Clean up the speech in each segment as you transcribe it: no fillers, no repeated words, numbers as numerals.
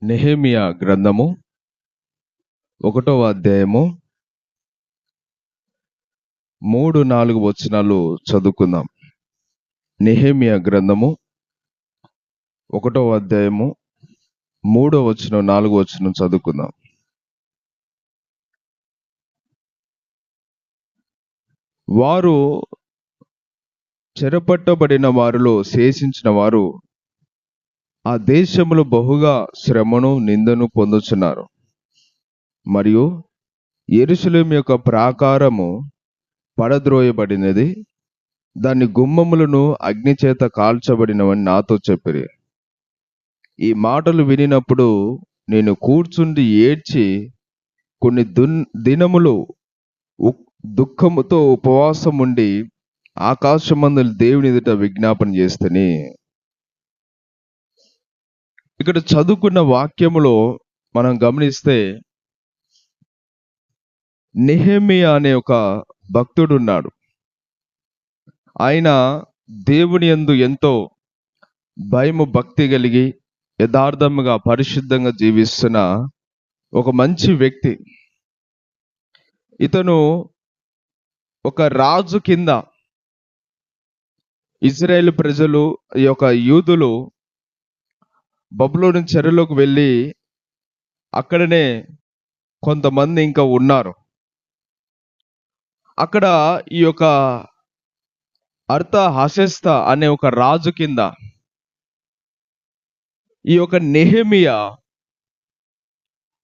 Nehemiah గ్రంథము 1వ అధ్యాయము 3-4 వచనాలు చదువుకుందాం. నెహెమియా గ్రంథము 1వ అధ్యాయము 3వ వచనం 4వ వచనం చదువుకుందాం. వారు చెరపట్టబడిన వారిలో శేషించిన వారు ఆ దేశములో బహుగా శ్రమను నిందను పొందుచున్నారు. మరియు యెరూషలేము యొక్క ప్రాకారము పడద్రోయబడినది, దాని గుమ్మములను అగ్నిచేత కాల్చబడినవని నాతో చెప్పిరి. ఈ మాటలు వినినప్పుడు నేను కూర్చుండి ఏడ్చి కొన్ని దినములు దుఃఖముతో ఉపవాసం ఉండి ఆకాశమందు దేవుని ఎదుట విజ్ఞాపన చేస్తని. ఇక్కడ చదువుకున్న వాక్యములో మనం గమనిస్తే నెహెమియా అనే ఒక భక్తుడు ఉన్నాడు. ఆయన దేవుని యందు ఎంతో భయము భక్తి కలిగి యథార్థముగా పరిశుద్ధంగా జీవిస్తున్న ఒక మంచి వ్యక్తి. ఇతను ఒక రాజు కింద ఇజ్రాయేల్ ప్రజలు, ఈ యొక్క యూదులు బబులోను చెరలోకి వెళ్ళి అక్కడనే కొంతమంది ఇంకా ఉన్నారు. అక్కడ ఈ యొక్క అర్తహషస్త అనే ఒక రాజు కింద ఈ యొక్క నెహెమియా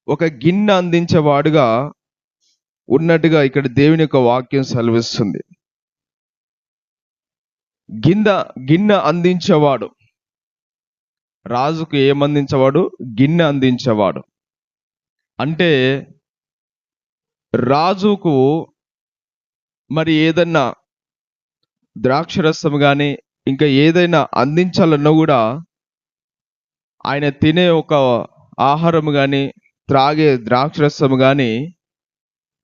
ఒక గిన్నె అందించేవాడుగా ఉన్నట్టుగా ఇక్కడ దేవుని యొక్క వాక్యం సెలవిస్తుంది. గిన్నె అందించేవాడు, రాజుకు ఏమందించేవాడు? గిన్నె అందించేవాడు. అంటే రాజుకు మరి ఏదన్నా ద్రాక్షరసం కానీ ఇంకా ఏదైనా అందించాలన్నా కూడా ఆయన తినే ఒక ఆహారం కానీ త్రాగే ద్రాక్షరసం కానీ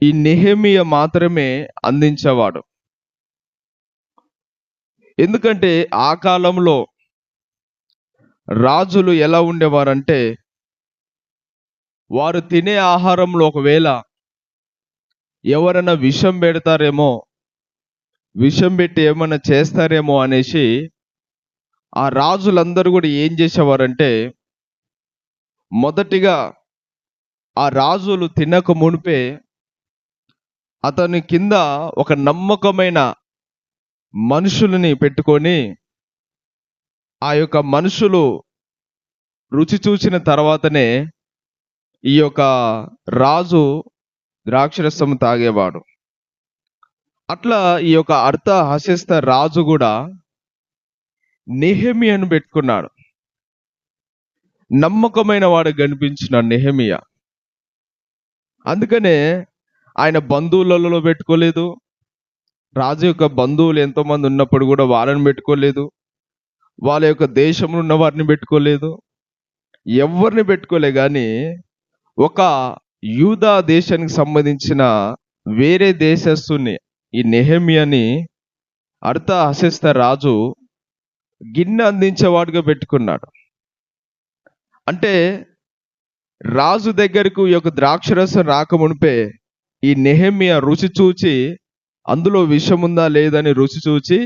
ఈ నెహెమియా మాత్రమే అందించేవాడు. ఎందుకంటే ఆ కాలంలో రాజులు ఎలా ఉండేవారంటే, వారు తినే ఆహారంలో ఒకవేళ ఎవరైనా విషం పెడతారేమో, విషం పెట్టి ఏమైనా చేస్తారేమో అనేసి ఆ రాజులందరూ కూడా ఏం చేసేవారంటే, మొదటిగా ఆ రాజులు తినక మునిపే అతని కింద ఒక నమ్మకమైన మనుషులని పెట్టుకొని ఆ యొక్క మనుషులు రుచి చూసిన తర్వాతనే ఈ యొక్క రాజు ద్రాక్షరసం తాగేవాడు. అట్లా ఈ యొక్క అర్తహషస్త రాజు కూడా నెహెమియాను పెట్టుకున్నాడు. నమ్మకమైన వాడు కనిపించిన నెహెమియా. అందుకనే ఆయన బంధువులలో పెట్టుకోలేదు. రాజు యొక్క బంధువులు ఎంతోమంది ఉన్నప్పుడు కూడా వాళ్ళని పెట్టుకోలేదు. వాళ్ళ యొక్క దేశంలో ఉన్న వారిని పెట్టుకోలేదు. ఎవరిని పెట్టుకోలే. కానీ ఒక యూదా దేశానికి సంబంధించిన వేరే దేశస్తుని ఈ నెహెమియాని అర్తహషస్త రాజు గిన్నె అందించేవాడుగా పెట్టుకున్నాడు. అంటే రాజు దగ్గరకు ఈ యొక్క ద్రాక్షరసం రాకమునిపే ఈ నెహెమియా రుచి చూచి అందులో విషం ఉందా లేదని రుచి చూచి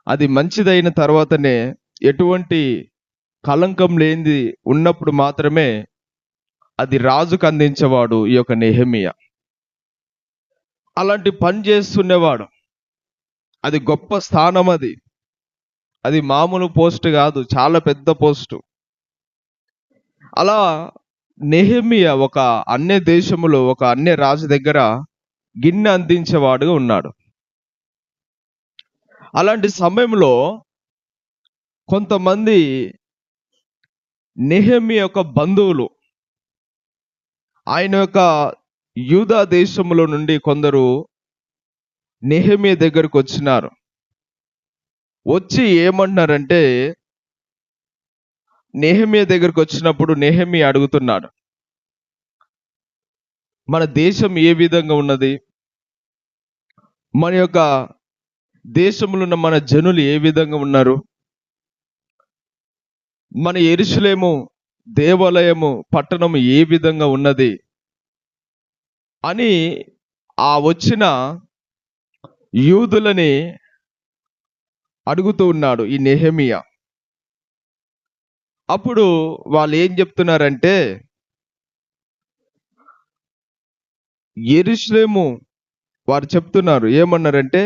అది మంచిదైన తర్వాతనే ఎటువంటి కలంకం లేనిది ఉన్నప్పుడు మాత్రమే అది రాజుకు అందించేవాడు ఈ యొక్క నెహెమియా. అలాంటి పని చేస్తుండేవాడు. అది గొప్ప స్థానం. అది మామూలు పోస్ట్ కాదు, చాలా పెద్ద పోస్టు. అలా నెహెమియా ఒక అన్య దేశములో ఒక అన్య రాజు దగ్గర గిన్నె అందించేవాడుగా ఉన్నాడు. అలాంటి సమయంలో కొంతమంది నెహెమియా యొక్క బంధువులు ఆయన యొక్క యూదా దేశంలో నుండి కొందరు నెహెమియా దగ్గరకు వచ్చినారు. వచ్చి ఏమంటున్నారంటే, నెహెమియా దగ్గరకు వచ్చినప్పుడు నెహెమియా అడుగుతున్నాడు, మన దేశం ఏ విధంగా ఉన్నది, మన యొక్క దేశంలో ఉన్న మన జనులు ఏ విధంగా ఉన్నారు, మన యెరూషలేము దేవాలయము పట్టణము ఏ విధంగా ఉన్నది అని ఆ వచ్చిన యూదులని అడుగుతూ ఉన్నాడు ఈ నెహెమియా. అప్పుడు వాళ్ళు ఏం చెప్తున్నారంటే, యెరూషలేము వారు చెప్తున్నారు, ఏమన్నారంటే,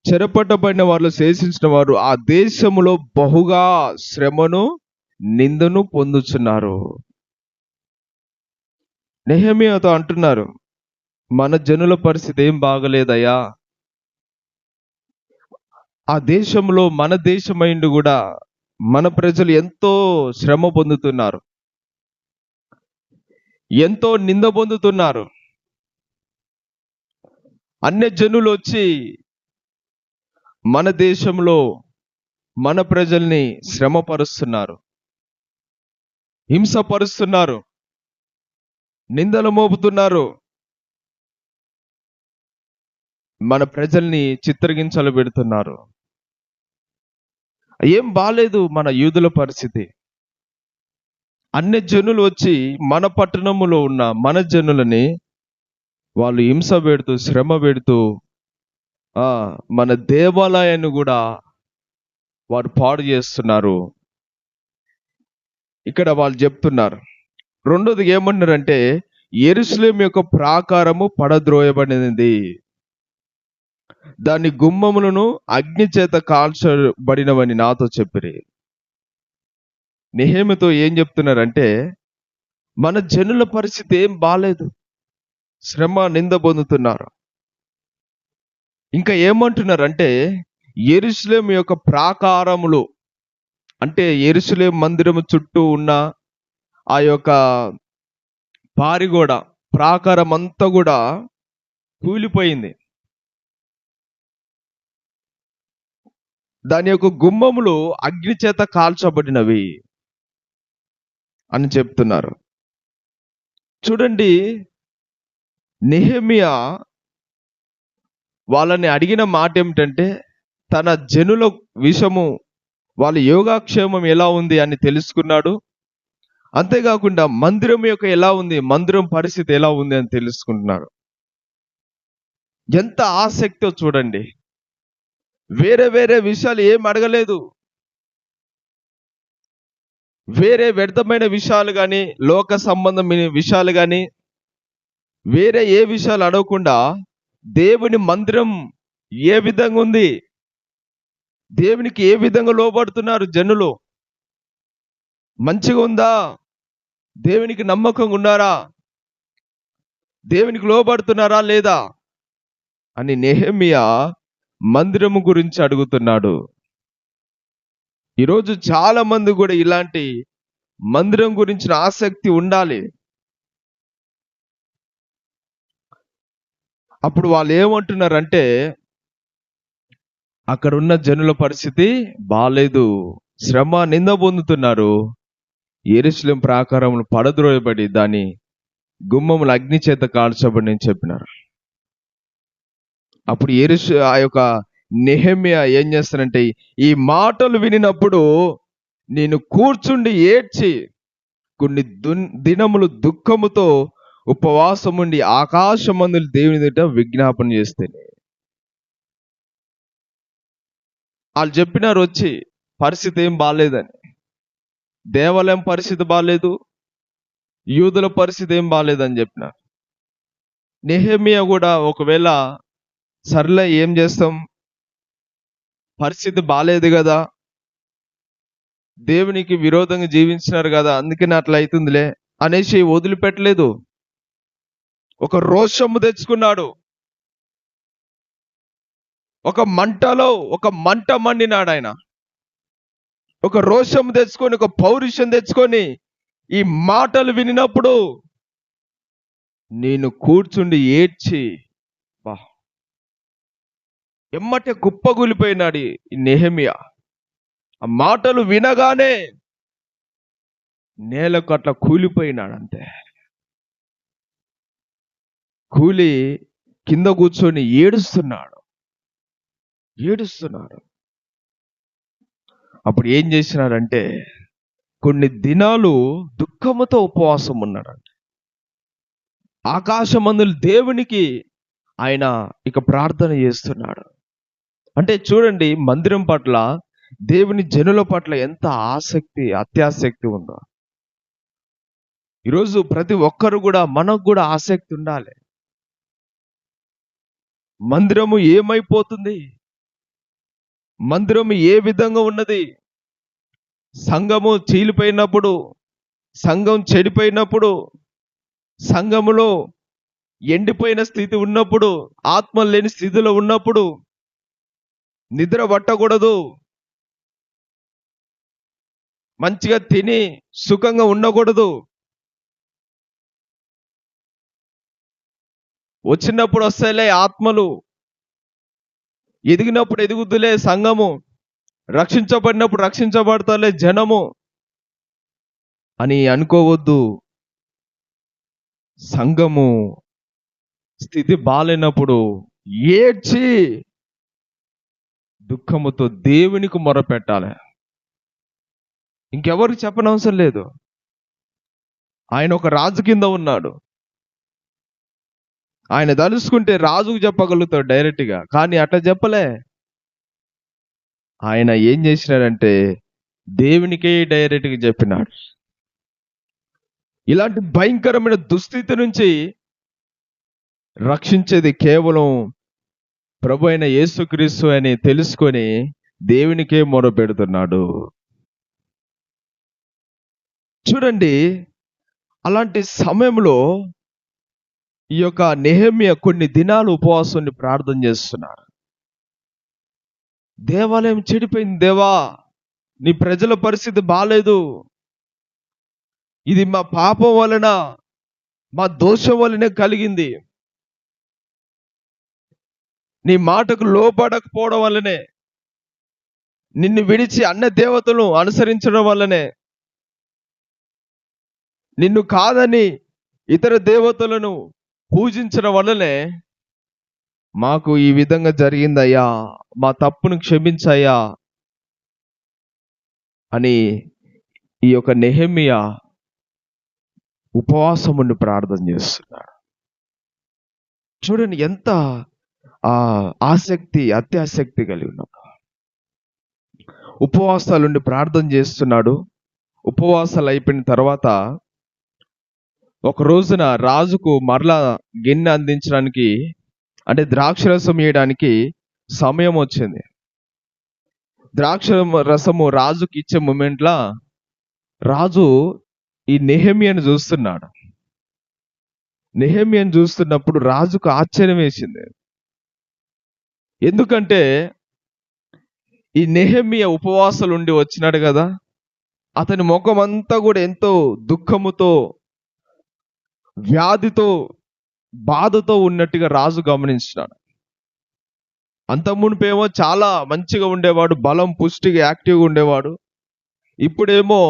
చెరపట్టబడిన వాళ్ళు శేషించిన వారు ఆ దేశములో బహుగా శ్రమను నిందను పొందుచున్నారు. నెహెమియాతో అంటున్నారు, మన జనుల పరిస్థితి ఏం బాగలేదయ్యా, ఆ దేశంలో మన దేశమైండు కూడా మన ప్రజలు ఎంతో శ్రమ పొందుతున్నారు, ఎంతో నింద పొందుతున్నారు. అన్య జనులు వచ్చి మన దేశంలో మన ప్రజల్ని శ్రమపరుస్తున్నారు, హింసపరుస్తున్నారు, నిందలు మోపుతున్నారు, మన ప్రజల్ని చిత్రహింసలు పెడుతున్నారు. ఏం బాలేదు మన యూదుల పరిస్థితి. అన్య జనులు వచ్చి మన పట్టణములో ఉన్న మన జనులని వాళ్ళు హింస పెడుతూ శ్రమ పెడుతూ మన దేవాలయాన్ని కూడా వారు పాడు చేస్తున్నారు. ఇక్కడ వాళ్ళు చెప్తున్నారు. రెండోది ఏమన్నారంటే, యెరూషలేము యొక్క ప్రాకారము పడద్రోయబడినది, దాని గుమ్మములను అగ్ని చేత కాల్చబడినవని నాతో చెప్పిరి. నెహెమియాతో ఏం చెప్తున్నారంటే, మన జనుల పరిస్థితి ఏం బాలేదు, శ్రమ నింద పొందుతున్నారు. ఇంకా ఏమంటున్నారంటే, యెరూషలేము యొక్క ప్రాకారములు అంటే యెరూషలేము మందిరము చుట్టూ ఉన్న ఆ యొక్క పారిగోడ ప్రాకారం అంతా కూడా కూలిపోయింది, దాని యొక్క గుమ్మములు అగ్ని చేత కాల్చబడినవి అని చెప్తున్నారు. చూడండి, నెహెమియా వాళ్ళని అడిగిన మాట ఏమిటంటే, తన జనుల విషయము వాళ్ళ యోగాక్షేమం ఎలా ఉంది అని తెలుసుకున్నాడు. అంతేకాకుండా మందిరం యొక్క ఎలా ఉంది, మందిరం పరిస్థితి ఎలా ఉంది అని తెలుసుకుంటున్నాడు. ఎంత ఆసక్తితో చూడండి. వేరే వేరే విషయాలు ఏం అడగలేదు, వేరే వ్యర్థమైన విషయాలు కానీ లోక సంబంధమైన విషయాలు కానీ వేరే ఏ విషయాలు అడగకుండా దేవుని మందిరం ఏ విధంగా ఉంది, దేవునికి ఏ విధంగా లోబడుతున్నారు జనులు, మంచిగా ఉందా, దేవునికి నమ్మకంగా ఉన్నారా, దేవునికి లోబడుతున్నారా లేదా అని నెహెమియా మందిరము గురించి అడుగుతున్నాడు. ఈరోజు చాలా మంది కూడా ఇలాంటి మందిరం గురించిన ఆసక్తి ఉండాలి. అప్పుడు వాళ్ళు ఏమంటున్నారంటే, అక్కడ ఉన్న జనుల పరిస్థితి బాలేదు, శ్రమ నింద పొందుతున్నారు, యెరూషలేము ప్రాకారములు పడద్రోయబడి దాని గుమ్మములు అగ్ని చేత కాల్చబడి అని చెప్పినారు. అప్పుడు ఆ యొక్క నెహెమియా ఏం చేస్తానంటే, ఈ మాటలు వినినప్పుడు నేను కూర్చుండి ఏడ్చి కొన్ని దినములు దుఃఖముతో ఉపవాసముండి ఆకాశమందుల దేవుని దగ్గర విజ్ఞాపన చేస్తేనే. వాళ్ళు చెప్పినారు వచ్చి పరిస్థితి ఏం బాగాలేదని, దేవాలయం పరిస్థితి బాగాలేదు, యూదుల పరిస్థితి ఏం బాగాలేదని చెప్పినారు. నెహెమియా కూడా ఒకవేళ సర్లే ఏం చేస్తాం, పరిస్థితి బాగాలేదు కదా, దేవునికి విరోధంగా జీవించినారు కదా, అందుకని అట్లా అవుతుందిలే అనేసి వదిలిపెట్టలేదు. ఒక రోషము తెచ్చుకున్నాడు, ఒక మంటలో ఒక మంట మండినాడు ఆయన. ఒక రోషం తెచ్చుకొని, ఒక పౌరుషం తెచ్చుకొని ఈ మాటలు వినినప్పుడు నేను కూర్చుండి ఏడ్చి ఎమ్మటే కుప్పగూలిపోయినాడు ఈ నెహెమియా. ఆ మాటలు వినగానే నేలకు అట్లా కూలిపోయినాడు, అంతే. కూలి కింద కూర్చొని ఏడుస్తున్నాడు. అప్పుడు ఏం చేసినాడంటే, కొన్ని దినాలు దుఃఖముతో ఉపవాసం ఉన్నాడంట. ఆకాశమందుల దేవునికి ఆయన ఇక ప్రార్థన చేస్తున్నాడు. అంటే చూడండి, మందిరం పట్ల, దేవుని జనుల పట్ల ఎంత ఆసక్తి, అత్యాసక్తి ఉందో. ఈరోజు ప్రతి ఒక్కరు కూడా, మనకు కూడా ఆసక్తి ఉండాలి. మందిరము ఏమైపోతుంది, మందిరము ఏ విధంగా ఉన్నది, సంఘము చీలిపోయినప్పుడు, సంఘం చెడిపోయినప్పుడు, సంఘములో ఎండిపోయిన స్థితి ఉన్నప్పుడు, ఆత్మ లేని స్థితిలో ఉన్నప్పుడు నిద్ర పట్టకూడదు, మంచిగా తిని సుఖంగా ఉండకూడదు. వచ్చినప్పుడు వస్తాయిలే ఆత్మలు, ఎదిగినప్పుడు ఎదుగుతులే సంఘము, రక్షించబడినప్పుడు రక్షించబడతాలే జనము అని అనుకోవద్దు. సంఘము స్థితి బాలేనప్పుడు ఏడ్చి దుఃఖముతో దేవునికి మొరపెట్టాలి. ఇంకెవరికి చెప్పనవసరం లేదు. ఆయన ఒక రాజు కింద ఉన్నాడు. ఆయన తలుసుకుంటే రాజుకు చెప్పగలుగుతాడు డైరెక్ట్గా, కానీ అట్లా చెప్పలే. ఆయన ఏం చేసినాడంటే దేవునికే డైరెక్ట్గా చెప్పినాడు. ఇలాంటి భయంకరమైన దుస్థితి నుంచి రక్షించేది కేవలం ప్రభు అయిన యేసుక్రీస్తు అని తెలుసుకొని దేవునికే మొరపెడుతున్నాడు. చూడండి, అలాంటి సమయంలో ఈ యొక్క నెహెమ్యా కొన్ని దినాలు ఉపవాసం ప్రార్థన చేస్తున్నారు. దేవాలయం చెడిపోయింది, దేవా నీ ప్రజల పరిస్థితి బాలేదు, ఇది మా పాపం వలన, మా దోషం వలనే కలిగింది, నీ మాటకు లోపడకపోవడం వల్లనే, నిన్ను విడిచి అన్య దేవతలను అనుసరించడం వల్లనే, నిన్ను కాదని ఇతర దేవతలను పూజించడం వల్లనే మాకు ఈ విధంగా జరిగిందయ్యా, మా తప్పును క్షమించయ్యా అని ఈ యొక్క నెహెమ్యా ఉపవాసం ఉండి ప్రార్థన చేస్తున్నాడు. చూడండి ఎంత ఆసక్తి, అత్యాసక్తి కలిగి ఉన్నాడు. ఉపవాసాలుండి ప్రార్థన చేస్తున్నాడు. ఉపవాసాలు అయిపోయిన తర్వాత ఒక రోజున రాజుకు మరలా గిన్నె అందించడానికి, అంటే ద్రాక్షరసం వేయడానికి సమయం వచ్చింది. ద్రాక్ష రసము రాజుకి ఇచ్చే మూమెంట్లా రాజు ఈ నెహెమ్యాను చూస్తున్నాడు. నెహెమ్యాను చూస్తున్నప్పుడు రాజుకు ఆశ్చర్యం వేసింది. ఎందుకంటే ఈ నెహెమ్యా ఉపవాసాలు ఉండి వచ్చినాడు కదా, అతని ముఖం అంతా కూడా ఎంతో దుఃఖముతో, వ్యాధితో, బాధతో ఉన్నట్టుగా రాజు గమనించినాడు. అంత మునిపేమో చాలా మంచిగా ఉండేవాడు, బలం, పుష్టిగా, యాక్టివ్గా ఉండేవాడు. ఇప్పుడేమో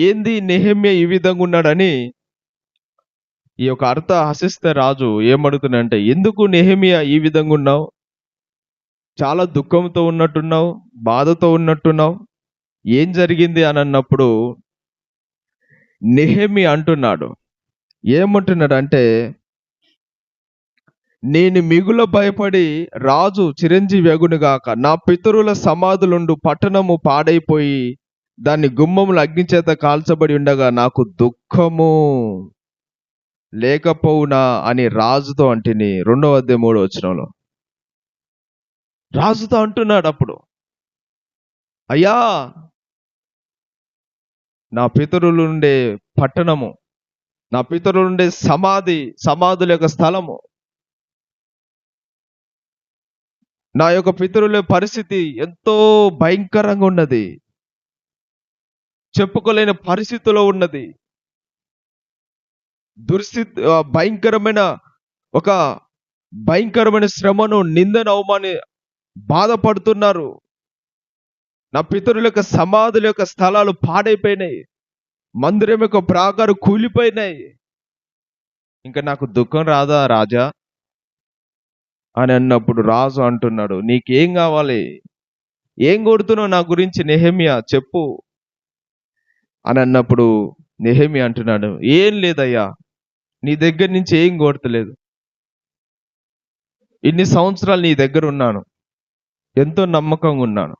ఏంది నెహెమ్యా ఈ విధంగా ఉన్నాడని ఈ యొక్క అర్థ హసిస్తే రాజు ఏమడుగుతున్నాడంటే, ఎందుకు నెహెమ్యా ఈ విధంగా ఉన్నావు, చాలా దుఃఖంతో ఉన్నట్టున్నావు, బాధతో ఉన్నట్టున్నావు, ఏం జరిగింది అని అన్నప్పుడు నెహెమ్యా అంటున్నాడు, ఏమంటున్నాడు అంటే, నేను మిగుల భయపడి రాజు చిరంజీవి అగునుగాక, నా పితరుల సమాధులుండు పట్టణము పాడైపోయి దాన్ని గుమ్మములు అగ్నిచేత కాల్చబడి ఉండగా నాకు దుఃఖము లేకపోవునా అని రాజుతో అంటిని. 2వ అధ్యాయం 3వ వచనంలో రాజుతో అంటున్నాడు అప్పుడు, అయ్యా నా పితరులు ఉండే పట్టణము, నా పితరులు ఉండే సమాధుల యొక్క స్థలము, నా యొక్క పితరుల పరిస్థితి ఎంతో భయంకరంగా ఉన్నది, చెప్పుకోలేని పరిస్థితిలో ఉన్నది. భయంకరమైన శ్రమను, నిందను, అవమాని బాధపడుతున్నారు. నా పితరుల యొక్క సమాధుల యొక్క స్థలాలు పాడైపోయినాయి, మందిరం యొక్క ప్రాకారం కూలిపోయినాయి. ఇంకా నాకు దుఃఖం రాదా రాజా అని అన్నప్పుడు రాజు అంటున్నాడు, నీకేం కావాలి, ఏం కొడుతున్నావు నా గురించి నెహెమ్యా చెప్పు. అని అన్నప్పుడు నెహెమియా అంటున్నాడు, ఏం లేదయ్యా, నీ దగ్గర నుంచి ఏం కోరతలేదు. ఇన్ని సంవత్సరాలు నీ దగ్గర ఉన్నాను, ఎంతో నమ్మకంగా ఉన్నాను.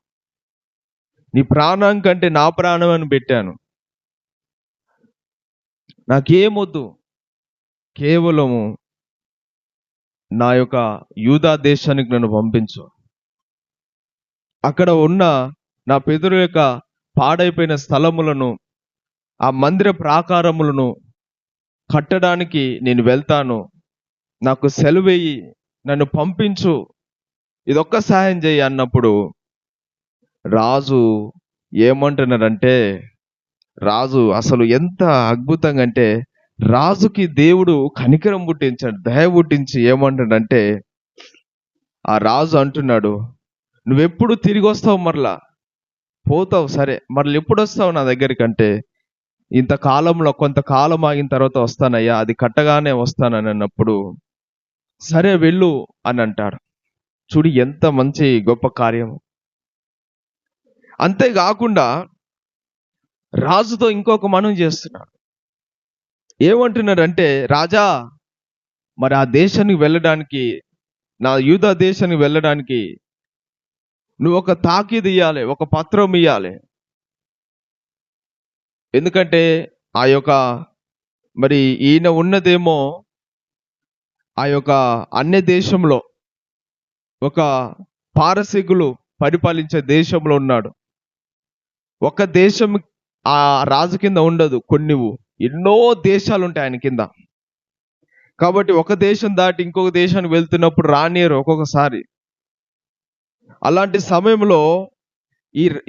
నీ ప్రాణం కంటే నా ప్రాణం అని పెట్టాను. నాకేమొద్దు, కేవలము నా యొక్క యూదా దేశానికి నన్ను పంపించు. అక్కడ ఉన్న నా పితరుల యొక్క పాడైపోయిన స్థలములను, ఆ మందిర ప్రాకారములను కట్టడానికి నేను వెళ్తాను. నాకు సెలవేయి, నన్ను పంపించు, ఇదొక్క సహాయం చేయి అన్నప్పుడు రాజు ఏమంటున్నాడంటే, రాజు అసలు ఎంత అద్భుతంగా అంటే, రాజుకి దేవుడు కనికరం పుట్టించాడు, దయ పుట్టించి ఏమంటాడంటే, ఆ రాజు అంటున్నాడు, నువ్వెప్పుడు తిరిగి వస్తావు, మరలా పోతావు సరే, మరలా ఎప్పుడు వస్తావు నా దగ్గరికి అంటే, ఇంతకాలంలో కొంతకాలం ఆగిన తర్వాత వస్తానయ్యా, అది కట్టగానే వస్తానని అన్నప్పుడు, సరే వెళ్ళు అని అంటాడు. చూడు ఎంత మంచి గొప్ప కార్యం. అంతేకాకుండా రాజుతో ఇంకొక మనవి చేస్తున్నాడు. ఏమంటున్నాడంటే, రాజా, మరి ఆ దేశానికి వెళ్ళడానికి, నా యూదా దేశానికి వెళ్ళడానికి నువ్వు ఒక తాకీదు ఇయ్యాలి, ఒక పత్రం ఇయ్యాలి. ఎందుకంటే ఆ యొక్క మరి ఈయన ఉన్నదేమో ఆ యొక్క అన్య దేశంలో, ఒక పారసీకులు పరిపాలించే దేశంలో ఉన్నాడు. ఒక దేశం ఆ రాజు కింద ఉండదు, కొన్ని ఎన్నో దేశాలు ఉంటాయి ఆయన కింద. కాబట్టి ఒక దేశం దాటి ఇంకొక దేశానికి వెళ్తున్నప్పుడు రానియరు ఒక్కొక్కసారి. అలాంటి సమయంలో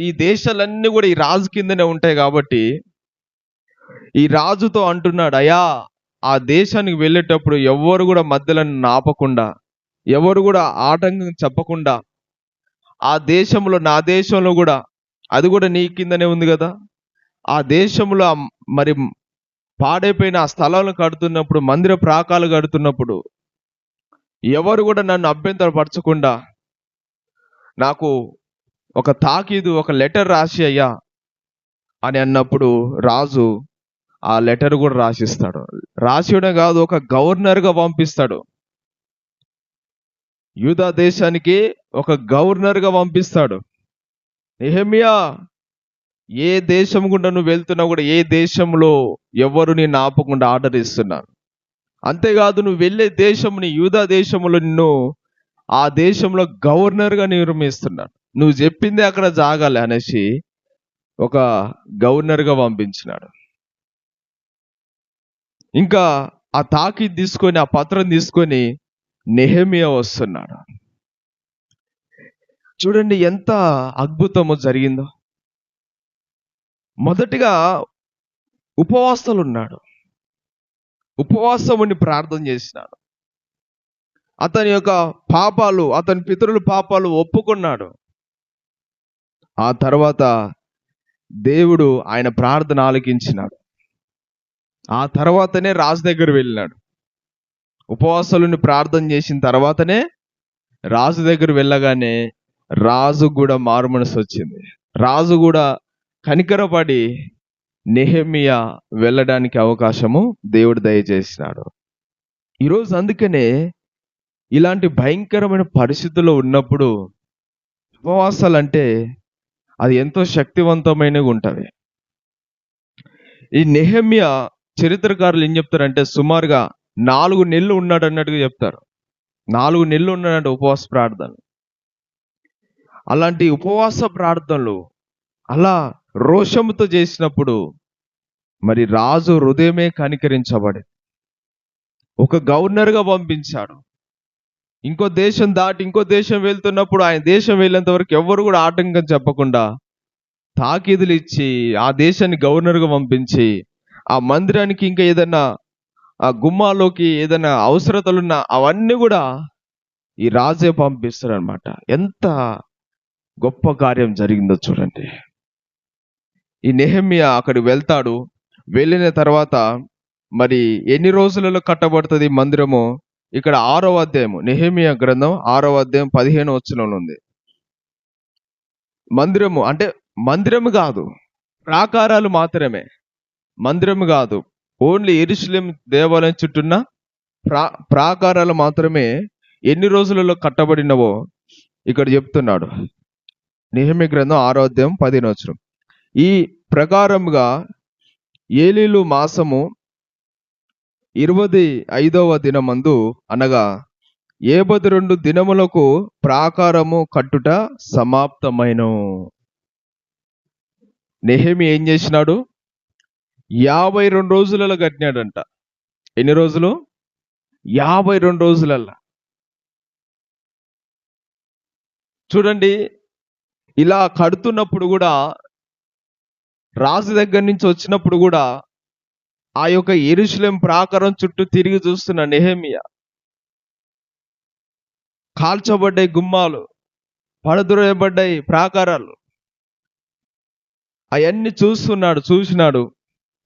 ఈ దేశాలన్నీ కూడా ఈ రాజు కిందనే ఉంటాయి. కాబట్టి ఈ రాజుతో అంటున్నాడు, అయ్యా, ఆ దేశానికి వెళ్ళేటప్పుడు ఎవరు కూడా మధ్యలో ఆపకుండా, ఎవరు కూడా ఆటంకం చెప్పకుండా, ఆ దేశంలో, నా దేశంలో కూడా, అది కూడా నీ కిందనే ఉంది కదా, ఆ దేశంలో మరి పాడైపోయిన ఆ స్థలాలను కడుతున్నప్పుడు, మందిర ప్రాకారాలు కడుతున్నప్పుడు ఎవరు కూడా నన్ను అభ్యంతరపరచకుండా నాకు ఒక తాకీదు, ఒక లెటర్ రాసి అయ్యా అని అన్నప్పుడు రాజు ఆ లెటర్ కూడా రాసిస్తాడు. రాసియడం కాదు, ఒక గవర్నర్గా పంపిస్తాడు. యూదా దేశానికి ఒక గవర్నర్గా పంపిస్తాడు. నెహెమియా, ఏ దేశం గుండా నువ్వు వెళ్తున్నా కూడా, ఏ దేశంలో ఎవరు నిన్ను ఆపకుండా ఆర్డర్ ఇస్తున్నాను. అంతేకాదు, నువ్వు వెళ్ళే దేశం, నీ యూదా దేశంలో నిన్ను ఆ దేశంలో గవర్నర్గా నిర్మిస్తున్నాను. నువ్వు చెప్పిందే అక్కడ జాగాలి అనేసి ఒక గవర్నర్గా పంపించినాడు. ఇంకా ఆ తాకీదు తీసుకొని, ఆ పత్రం తీసుకొని నెహెమియా వస్తున్నాడు. చూడండి ఎంత అద్భుతము జరిగిందో. మొదటిగా ఉపవాసాలు ఉన్నాడు, ఉపవాసం ఉండి ప్రార్థన చేసినాడు. అతని యొక్క పాపాలు, అతని పితరుల పాపాలు ఒప్పుకున్నాడు. ఆ తర్వాత దేవుడు ఆయన ప్రార్థన ఆలకించినాడు. ఆ తర్వాతనే రాజు దగ్గర వెళ్ళినాడు. ఉపవాసాలను ప్రార్థన చేసిన తర్వాతనే రాజు దగ్గర వెళ్ళగానే రాజు కూడా మారు మనసు వచ్చింది. రాజు కూడా కనికరపడి నెహెమియా వెళ్ళడానికి అవకాశము దేవుడు దయచేసినాడు. ఈరోజు అందుకనే ఇలాంటి భయంకరమైన పరిస్థితుల్లో ఉన్నప్పుడు ఉపవాసాలు అంటే అది ఎంతో శక్తివంతమైనవి ఉంటవి. ఈ నెహెమియా చరిత్రకారులు ఏం చెప్తారంటే, సుమారుగా 4 నెలలు ఉన్నాడు అన్నట్టుగా చెప్తారు. 4 నెలలు ఉన్నాడంటే ఉపవాస ప్రార్థన. అలాంటి ఉపవాస ప్రార్థనలు అలా రోషముతో చేసినప్పుడు మరి రాజు హృదయమే కనికరించబడి ఒక గవర్నర్గా పంపించాడు. ఇంకో దేశం దాటి ఇంకో దేశం వెళ్తున్నప్పుడు, ఆయన దేశం వెళ్ళేంత వరకు ఎవరు కూడా ఆటంకం చెప్పకుండా తాకీదులు ఇచ్చి ఆ దేశాన్ని గవర్నర్గా పంపించి, ఆ మందిరానికి ఇంకా ఏదైనా ఆ గుమ్మాలోకి ఏదైనా అవసరతలున్నా అవన్నీ కూడా ఈ రాజే పంపిస్తాడు అనమాట. ఎంత గొప్ప కార్యం జరిగిందో చూడండి. ఈ నెహెమియా అక్కడికి వెళ్తాడు. వెళ్ళిన తర్వాత మరి ఎన్ని రోజులలో కట్టబడుతుంది మందిరము? ఇక్కడ 6వ అధ్యాయము, నెహెమియా గ్రంథం 6వ అధ్యాయం 15వ వచనంలో ఉంది. మందిరము అంటే మందిరము కాదు, ప్రాకారాలు మాత్రమే, మందిరం కాదు. ఓన్లీ యెరూషలేము దేవాలయం చుట్టూన్న ప్రాకారాలు మాత్రమే ఎన్ని రోజులలో కట్టబడినవో ఇక్కడ చెప్తున్నాడు. నెహెమీయా గ్రంథం 6వ అధ్యాయం 15వ వచనం. ఈ ప్రకారముగా ఏలీలు మాసము 25వ దినమందు అనగా 72 దినములకు ప్రాకారము కట్టుట సమాప్తమైను. నెహెమీయా ఏం చేసినాడు? 52 రోజులలో కట్టినాడంట. ఎన్ని రోజులు? 52 రోజులల్లా. చూడండి, ఇలా కడుతున్నప్పుడు కూడా, రాజు దగ్గర నుంచి వచ్చినప్పుడు కూడా ఆ యొక్క యెరూషలేము ప్రాకారం చుట్టూ తిరిగి చూస్తున్న నెహెమీయా, కాల్చబడ్డాయి గుమ్మాలు, పడద్రోయబడ్డాయి ప్రాకారాలు, అవన్నీ చూసినాడు.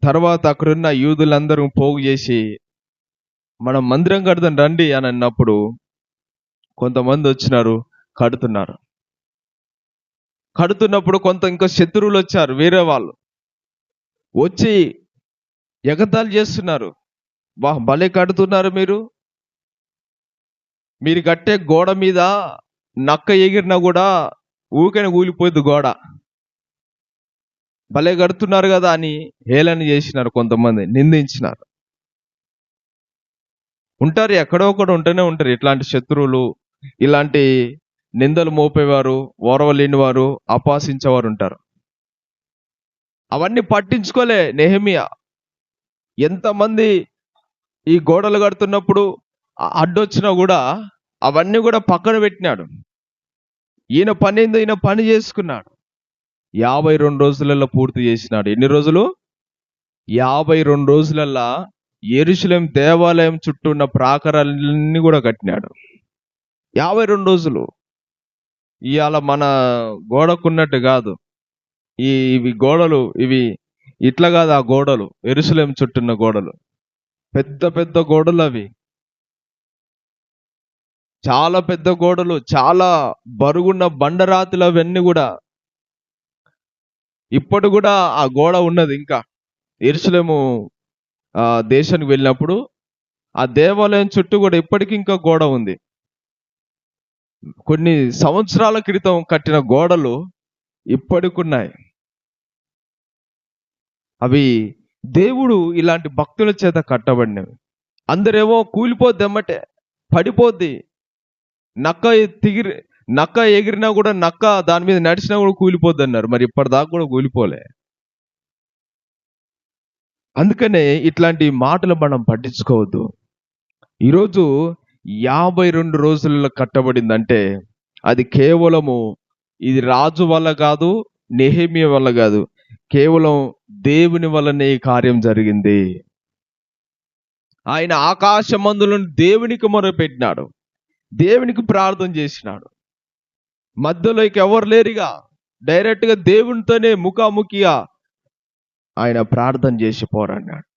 తర్వాత అక్కడున్న యూదులందరూ పోగు చేసి మనం మందిరం కడదాం రండి అని అన్నప్పుడు కొంతమంది వచ్చినారు, కడుతున్నప్పుడు కొంత ఇంకా శత్రువులు వచ్చారు, వేరే వాళ్ళు వచ్చి ఎగతాళి చేస్తున్నారు. భలే కడుతున్నారు మీరు కట్టే గోడ మీద నక్క ఎగిరినా కూడా ఊకనే కూలిపోయింది గోడ, భలే కడుతున్నారు కదా అని హేళన చేసినారు, కొంతమంది నిందించినారు. ఉంటారు, ఎక్కడో ఒకడు ఉంటూనే ఉంటారు ఇట్లాంటి శత్రువులు, ఇలాంటి నిందలు మోపేవారు, ఓర్వలేని వారు, అపహసించేవారు ఉంటారు. అవన్నీ పట్టించుకోలే నెహెమీయా. ఎంతమంది ఈ గోడలు కడుతున్నప్పుడు అడ్డొచ్చినా కూడా అవన్నీ కూడా పక్కన పెట్టినాడు. ఈయన పని ఏందో ఈయన పని చేసుకున్నాడు. 52 రోజులలో పూర్తి చేసినాడు. ఎన్ని రోజులు? 52 రోజులల్లా యెరూషలేము దేవాలయం చుట్టూ ఉన్న ప్రాకారాలన్నీ కూడా కట్టినాడు. 52 రోజులు. ఇవాళ మన గోడకున్నట్టు కాదు ఇవి గోడలు, ఇవి ఇట్లా కాదు. ఆ గోడలు యెరూషలేము చుట్టూన్న గోడలు పెద్ద పెద్ద గోడలు, అవి చాలా పెద్ద గోడలు, చాలా బరుగున్న బండరాతులు, అవన్నీ కూడా ఇప్పటి కూడా ఆ గోడ ఉన్నది. ఇంకా యెరూషలేము దేశానికి వెళ్ళినప్పుడు ఆ దేవాలయం చుట్టూ కూడా ఇప్పటికీ ఇంకా గోడ ఉంది. కొన్ని సంవత్సరాల క్రితం కట్టిన గోడలు ఇప్పటికున్నాయి. అవి దేవుడు ఇలాంటి భక్తుల చేత కట్టబడినవి. అందరేమో కూలిపోద్ది, ఎమ్మటే పడిపోద్ది, నక్క ఎగిరినా కూడా, నక్క దాని మీద నడిచినా కూడా కూలిపోద్ది అన్నారు. మరి ఇప్పటిదాకా కూడా కూలిపోలే. అందుకనే ఇట్లాంటి మాటలు మనం పట్టించుకోవద్దు. ఈరోజు 52 రోజులలో కట్టబడిందంటే అది కేవలము ఇది రాజు వల్ల కాదు, నెహెమీయా వల్ల కాదు, కేవలం దేవుని వల్లనే ఈ కార్యం జరిగింది. ఆయన ఆకాశమందులను దేవునికి మొరపెట్టినాడు, దేవునికి ప్రార్థన చేసినాడు. మధ్యలోకి ఎవరు లేరుగా, డైరెక్ట్గా దేవునితోనే ముఖాముఖిగా ఆయన ప్రార్థన చేసి పోరాడినాడు.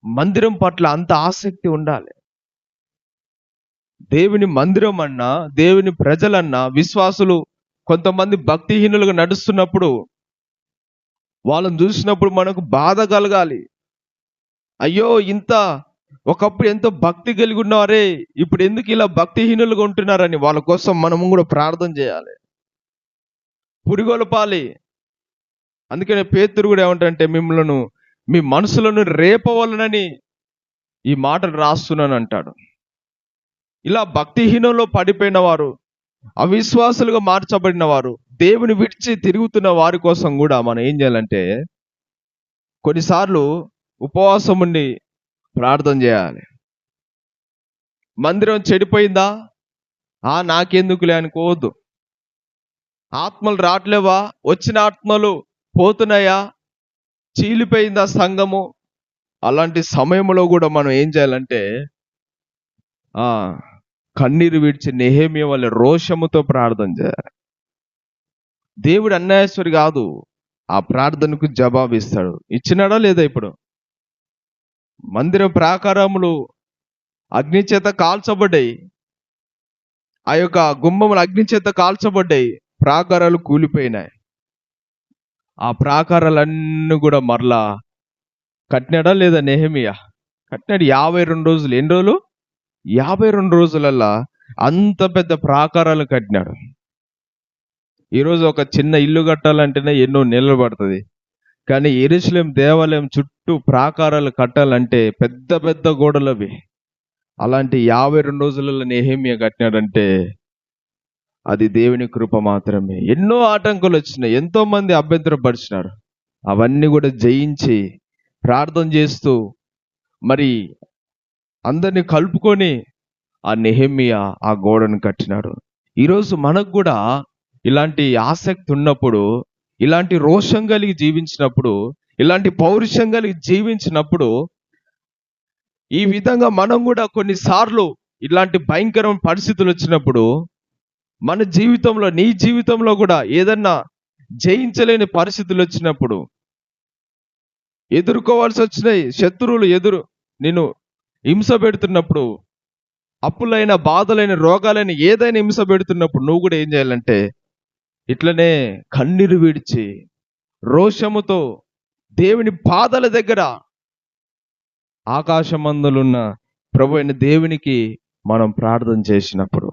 మందిరం పట్ల అంత ఆసక్తి ఉండాలి. దేవుని మందిరం అన్నా, దేవుని ప్రజలన్నా, విశ్వాసులు కొంతమంది భక్తిహీనులుగా నడుస్తున్నప్పుడు వాళ్ళని చూసినప్పుడు మనకు బాధ కలగాలి. అయ్యో, ఒకప్పుడు ఎంతో భక్తి కలిగి ఉన్నారే, ఇప్పుడు ఎందుకు ఇలా భక్తిహీనులుగా ఉంటున్నారని వాళ్ళ కోసం మనము కూడా ప్రార్థన చేయాలి, పురిగొలపాలి. అందుకనే పేతురు కూడా ఏమంటాడంటే, మిమ్మల్ని మీ మనసులను రేపవలనని ఈ మాటలు రాస్తున్నాను అంటాడు. ఇలా భక్తిహీనంలో పడిపోయిన వారు, అవిశ్వాసులుగా మార్చబడిన వారు, దేవుని విడిచి తిరుగుతున్న వారి కోసం కూడా మనం ఏం చేయాలంటే కొన్నిసార్లు ఉపవాసం ఉండి ప్రార్థన చేయాలి. మందిరం చెడిపోయిందా, నాకెందుకులే అనుకోవద్దు. ఆత్మలు రావట్లేవా, వచ్చిన ఆత్మలు పోతున్నాయా, చీలిపోయిందా సంఘము, అలాంటి సమయంలో కూడా మనం ఏం చేయాలంటే కన్నీరు విడిచి నెహెమీయా వల్ల రోషముతో ప్రార్థన చేయాలి. దేవుడు అన్యాయస్తుడు కాదు, ఆ ప్రార్థనకు జవాబు ఇస్తాడు. ఇచ్చినాడా లేదా? ఇప్పుడు మందిర ప్రాకారములు అగ్ని చేత కాల్చబడ్డాయి, ఆ యొక్క గుమ్మములు అగ్ని చేత కాల్చబడ్డాయి, ప్రాకారాలు కూలిపోయినాయి. ఆ ప్రాకారాలన్నీ కూడా మరలా కట్టినాడా లేదా నెహెమియా? కట్టినాడు. 52 రోజులు. ఎన్ని రోజులు? 52 రోజులల్లా అంత పెద్ద ప్రాకారాలు కట్టినాడు. ఈరోజు ఒక చిన్న ఇల్లు కట్టాలంటేనే ఎన్నో నెలలు పడుతుంది. కానీ యెరూషలేం దేవాలయం చుట్టూ ప్రాకారాలు కట్టాలంటే పెద్ద పెద్ద గోడలు అవి. అలాంటి 52 రోజులలో నెహెమియా కట్టినాడంటే అది దేవుని కృప మాత్రమే. ఎన్నో ఆటంకాలు వచ్చినాయి, ఎంతో మంది అభ్యంతరపరిచినారు. అవన్నీ కూడా జయించి ప్రార్థన చేస్తూ మరి అందరిని కలుపుకొని ఆ నెహెమియా ఆ గోడను కట్టినాడు. ఈరోజు మనకు కూడా ఇలాంటి ఆసక్తి ఉన్నప్పుడు, ఇలాంటి రోషం కలిగి జీవించినప్పుడు, ఇలాంటి పౌరుషం కలిగి జీవించినప్పుడు, ఈ విధంగా మనం కూడా కొన్నిసార్లు ఇలాంటి భయంకరమైన పరిస్థితులు వచ్చినప్పుడు మన జీవితంలో, నీ జీవితంలో కూడా ఏదన్నా జయించలేని పరిస్థితులు వచ్చినప్పుడు, ఎదుర్కోవాల్సి వచ్చినాయి, శత్రువులు నిన్ను హింస పెడుతున్నప్పుడు, అప్పులైన, బాధలైన, రోగాలైన ఏదైనా హింస పెడుతున్నప్పుడు నువ్వు కూడా ఏం చేయాలంటే ఇట్లనే కన్నీరు విడిచి రోషముతో దేవుని పాదాల దగ్గర ఆకాశమందులున్న ప్రభు అయిన దేవునికి మనం ప్రార్థన చేసినప్పుడు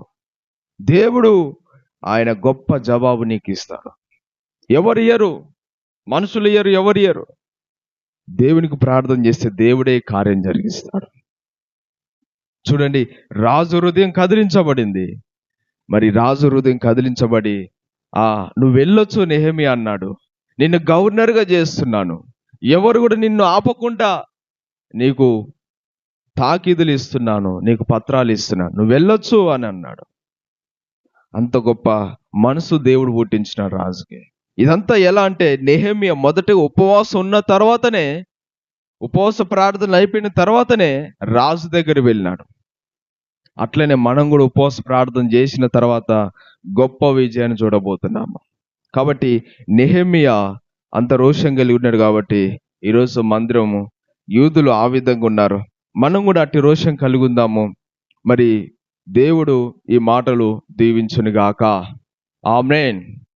దేవుడు ఆయన గొప్ప జవాబు నీకు ఇస్తాడు. ఎవరు మనుషులు ఎవరు దేవునికి ప్రార్థన చేస్తే దేవుడే కార్యం జరిగిస్తాడు. చూడండి, రాజు హృదయం కదిలించబడింది. మరి రాజు హృదయం కదిలించబడి నువ్వు వెళ్ళొచ్చు నెహెమియా అన్నాడు. నిన్ను గవర్నర్గా చేస్తున్నాను, ఎవరు కూడా నిన్ను ఆపకుండా నీకు తాకీదులు ఇస్తున్నాను, నీకు పత్రాలు ఇస్తున్నాను, నువ్వు వెళ్ళొచ్చు అని అన్నాడు. అంత గొప్ప మనసు దేవుడు పుట్టించినాడు రాజుకి. ఇదంతా ఎలా అంటే నెహెమియా మొదట ఉపవాసం ఉన్న తర్వాతనే, ఉపవాస ప్రార్థనలు అయిపోయిన తర్వాతనే రాజు దగ్గర వెళ్ళినాడు. అట్లనే మనం కూడా ఉపవాస ప్రార్థన చేసిన తర్వాత గొప్ప విజయాన్ని చూడబోతున్నాము. కాబట్టి నెహెమియా అంత రోషం కలిగి ఉన్నాడు. కాబట్టి ఈరోజు మందిరము, యూదులు ఆ విధంగా ఉన్నారు, మనం కూడా అట్టి రోషం కలిగి ఉందాము. మరి దేవుడు ఈ మాటలు దీవించునుగాక. ఆమేన్.